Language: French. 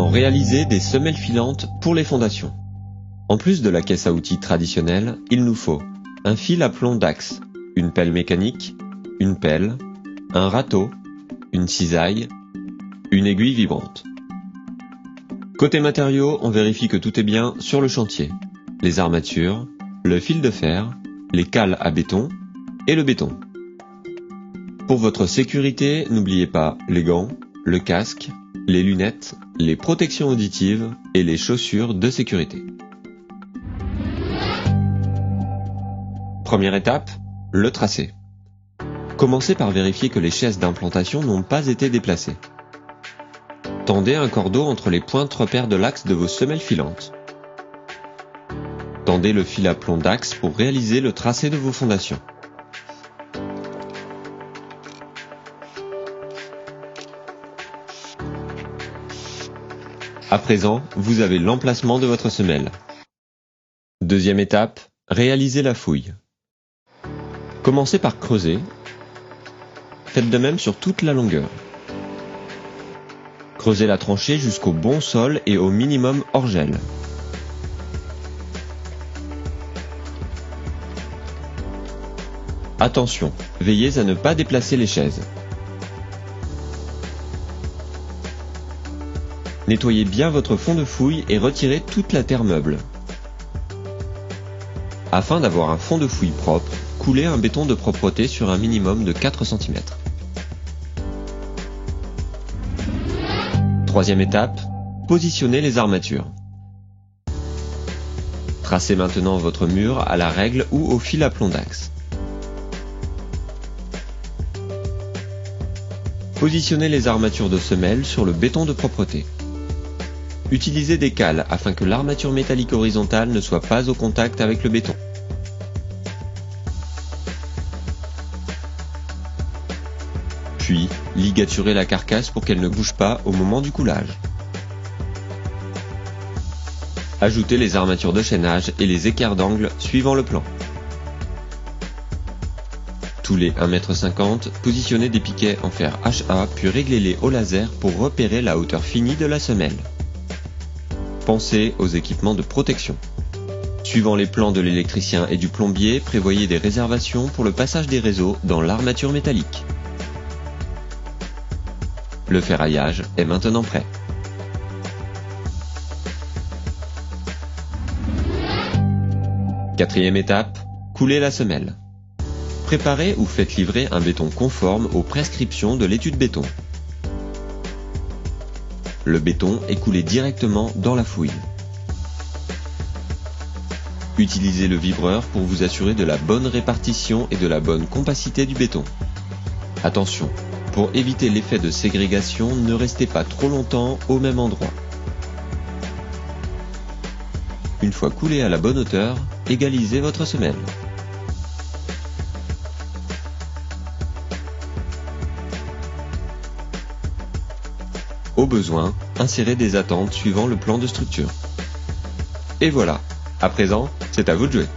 Comment réaliser des semelles filantes pour les fondations? En plus de la caisse à outils traditionnelle, il nous faut un fil à plomb d'axe, une pelle mécanique, une pelle, un râteau, une cisaille, une aiguille vibrante. Côté matériaux, on vérifie que tout est bien sur le chantier. Les armatures, le fil de fer, les cales à béton et le béton. Pour votre sécurité, n'oubliez pas les gants, le casque, les lunettes, les protections auditives et les chaussures de sécurité. Première étape, le tracé. Commencez par vérifier que les chaises d'implantation n'ont pas été déplacées. Tendez un cordeau entre les pointes repères de l'axe de vos semelles filantes. Tendez le fil à plomb d'axe pour réaliser le tracé de vos fondations. À présent, vous avez l'emplacement de votre semelle. Deuxième étape, réalisez la fouille. Commencez par creuser. Faites de même sur toute la longueur. Creusez la tranchée jusqu'au bon sol et au minimum hors gel. Attention, veillez à ne pas déplacer les chaises. Nettoyez bien votre fond de fouille et retirez toute la terre meuble. Afin d'avoir un fond de fouille propre, coulez un béton de propreté sur un minimum de 4 cm. Troisième étape, positionnez les armatures. Tracez maintenant votre mur à la règle ou au fil à plomb d'axe. Positionnez les armatures de semelle sur le béton de propreté. Utilisez des cales afin que l'armature métallique horizontale ne soit pas au contact avec le béton. Puis, ligaturez la carcasse pour qu'elle ne bouge pas au moment du coulage. Ajoutez les armatures de chaînage et les écarts d'angle suivant le plan. Tous les 1,50 m, positionnez des piquets en fer HA puis réglez-les au laser pour repérer la hauteur finie de la semelle. Pensez aux équipements de protection. Suivant les plans de l'électricien et du plombier, prévoyez des réservations pour le passage des réseaux dans l'armature métallique. Le ferraillage est maintenant prêt. Quatrième étape, coulez la semelle. Préparez ou faites livrer un béton conforme aux prescriptions de l'étude béton. Le béton est coulé directement dans la fouille. Utilisez le vibreur pour vous assurer de la bonne répartition et de la bonne compacité du béton. Attention, pour éviter l'effet de ségrégation, ne restez pas trop longtemps au même endroit. Une fois coulé à la bonne hauteur, égalisez votre semelle. Au besoin, insérez des attentes suivant le plan de structure. Et voilà, à présent, c'est à vous de jouer.